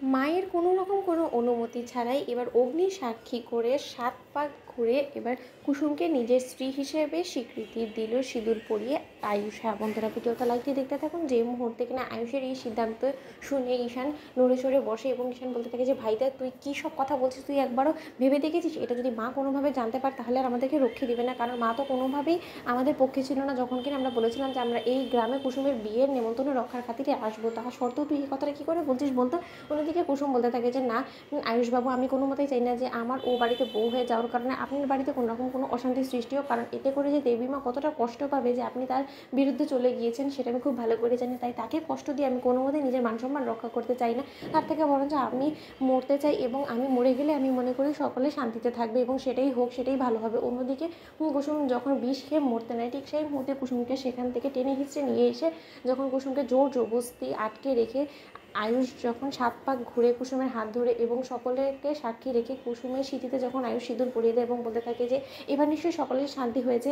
মায়ের কোনো রকম কোনো অনুমতি ছাড়াই এবার অগ্নি সাক্ষী করে 7 পাক ঘুরে এবার কুসুমকে নিজের স্ত্রী হিসেবে স্বীকৃতি দিল সিঁদুর পরিয়ে আয়ুষ। হ্যাঁ বন্ধুরা, ভিডিওটা লাইক দিয়ে দেখতে থাকুন। যে মুহূর্তে কিনা আয়ুষের এই সিদ্ধান্ত শুনে ঈশান নড়ে চড়ে বসে এবং ঈশান বলতে থাকে যে ভাইদা তুই কী সব কথা বলছিস, তুই একবারও ভেবে দেখেছিস এটা যদি মা কোনোভাবে জানতে পারে তাহলে আর আমাদেরকে রক্ষে দেবে না? কারণ মা তো কোনোভাবেই আমাদের পক্ষে ছিল না যখন কিনা আমরা বলেছিলাম যে আমরা এই গ্রামে কুসুমের বিয়ের নেমন্তন্ন রক্ষার খাতিরে আসবো, তাহার সত্ত্বেও তুই এই কথাটা কী করে বলছিস বলতো। অন্যদিকে কুসুম বলতে থাকে যে না আয়ুষবাবু, আমি কোনো মতেই চাই না যে আমার ও বাড়িতে বউ হয়ে যাওয়ার কারণে আপনার বাড়িতে কোনো রকম কোনো অশান্তির সৃষ্টি হোক, কারণ এতে করে যে দেবীমা কতটা কষ্ট পাবে যে আপনি তার বিরুদ্ধে চলে গিয়েছেন সেটা আমি খুব ভালো করে জানি। তাই তাকে কষ্ট দিয়ে আমি কোনো মতেই নিজের মান সম্মান রক্ষা করতে চাই না। তার থেকে বরঞ্চ আমি মরতে চাই এবং আমি মরে গেলে আমি মনে করি সকলে শান্তিতে থাকবে এবং সেটাই হোক, সেটাই ভালো হবে। অন্যদিকে কুসুম যখন বিষ খেয়ে মরতে নেয় ঠিক সেই মুহূর্তে কুসুমকে সেখান থেকে টেনে হিঁচড়ে নিয়ে এসে যখন কুসুমকে জোর জবরদস্তি আটকে রেখে আয়ুষ যখন 7 পাক ঘুরে কুসুমের হাত ধরে এবং সকলকে সাক্ষী রেখে কুসুমের স্মৃতিতে যখন আয়ুষ সিঁদুর পরিয়ে দেয় এবং বলতে থাকে যে এবার নিশ্চয়ই সকলের শান্তি হয়েছে,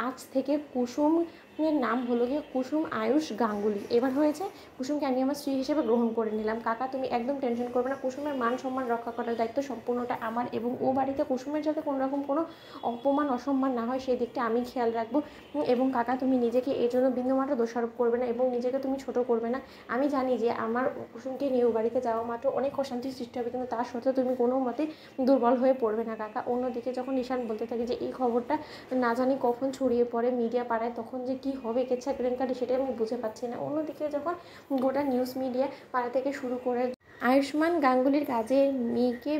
আজ থেকে কুসুমের নাম হলো গিয়ে কুসুম আয়ুষ গাঙ্গুলি। এবার হয়েছে কুসুমকে আমি আমার স্ত্রী হিসেবে গ্রহণ করে নিলাম। কাকা তুমি একদম টেনশন করবে না, কুসুমের মান সম্মান রক্ষা করার দায়িত্ব সম্পূর্ণটা আমার এবং ও বাড়িতে কুসুমের যাতে কোনো রকম কোনো অপমান অসম্মান না হয় সেই দিকটা আমি খেয়াল রাখবো। এবং কাকা তুমি নিজেকে এর জন্য বিন্দুমাত্র দোষারোপ করবে না এবং নিজেকে তুমি ছোট করবে না। আমি জানি যে আমার কুসুমকে নিয়ে ও বাড়িতে যাওয়া মাত্র অনেক অশান্তির সৃষ্টি হবে, কিন্তু তার সত্ত্বেও তুমি কোনো মতে দুর্বল হয়ে পড়বে না কাকা। অন্যদিকে যখন ঈশান বলতে থাকে যে এই খবরটা না জানি কখন ছড়িয়ে পড়ে মিডিয়া পাড়ায়, তখন যে কী হবে কেচ্ছা কেলেঙ্কারি সেটাই আমি বুঝে পাচ্ছি না। অন্যদিকে যখন গোটা নিউজ মিডিয়া পাড়া থেকে শুরু করে আয়ুষ্মান গাঙ্গুলির কাজের মেয়েকে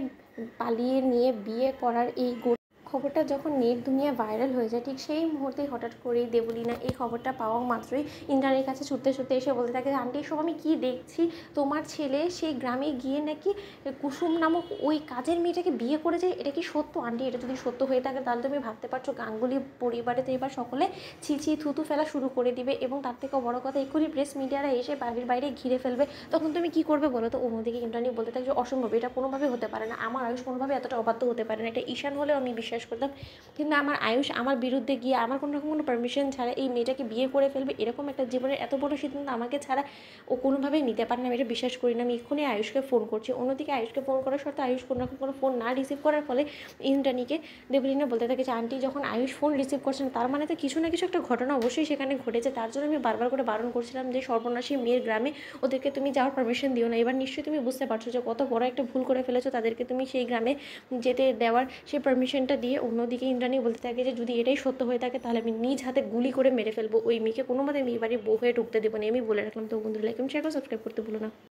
পালিয়ে নিয়ে বিয়ে করার এই খবরটা যখন নেট দুনিয়া ভাইরাল হয়ে যায় ঠিক সেই মুহূর্তেই হঠাৎ করেই দেবলীনা এই খবরটা পাওয়া মাত্রই ইন্দ্রাণীর কাছে ছুটতে ছুটতে এসে বলতে থাকে আন্টি এসব আমি কী দেখছি, তোমার ছেলে সেই গ্রামে গিয়ে নাকি কুসুম নামক ওই কাজের মেয়েটাকে বিয়ে করে যায়, এটা কি সত্য আন্টি? এটা যদি সত্য হয়ে থাকে তাহলে তুমি ভাবতে পারছো গাঙ্গুলি পরিবারে তো এবার সকলে ছি থুতু ফেলা শুরু করে দিবে এবং তার থেকেও বড় কথা এক্ষুনি প্রেস মিডিয়ারা এসে বাড়ির বাইরে ঘিরে ফেলবে, তখন তুমি কী করবে বলো তো? অন্যদিকে ইন্দ্রাণী বলতে থাকে যে অসম্ভব, এটা কোনোভাবে হতে পারে না, আমার আয়ুষ কোনোভাবে এতটা অবাধ্য হতে পারে না, এটা ঈশান হলেও আমি বিশ্বাস করতাম, কিন্তু আমার আয়ুষ আমার বিরুদ্ধে গিয়ে আমার কোনো রকম কোনো পারমিশন ছাড়া এই মেয়েটাকে বিয়ে করে ফেলবে, এরকম একটা জীবনের এত বড় সিদ্ধান্ত আমাকে ছাড়া ও কোনোভাবেই নিতে পারে না, আমি এটা বিশ্বাস করি না। আমি এক্ষুনি আয়ুষকে ফোন করছি। অন্যদিকে আয়ুষকে ফোন করার সত্ত্বেও আয়ুষ কোনো রকম কোনো ফোন না রিসিভ করার ফলে ইন্দ্রাণীকে দেবলীনা বলতে থাকে যে আন্টি যখন আয়ুষ ফোন রিসিভ করছেন তার মানে তো কিছু না কিছু একটা ঘটনা অবশ্যই সেখানে ঘটেছে, তার জন্য আমি বারবার করে বারণ করছিলাম যে সর্বনাশী মেয়ের গ্রামে ওদেরকে তুমি যাওয়ার পারমিশন দিও না। এবার নিশ্চয়ই তুমি বুঝতে পারছো যে কত বড় একটা ভুল করে ফেলেছো, তাদেরকে তুমি সেই গ্রামে যেতে দেওয়ার সেই পারমিশনটা দিয়ে। অন্যদিকে ইন্দ্রাণী বলতে থাকে যে যদি এটাই সত্য হয়ে থাকে তাহলে আমি নিজ হাতে গুলি করে মেরে ফেলবো ওই মেয়েকে, কোনো মতে মেয়ে বাড়ির বউ হয়ে ঢুকতে দেবো না, আমি বলে রাখলাম। তো বন্ধুরা লাইক এবং শেয়ার করে সাবস্ক্রাইব করতে ভুলো না।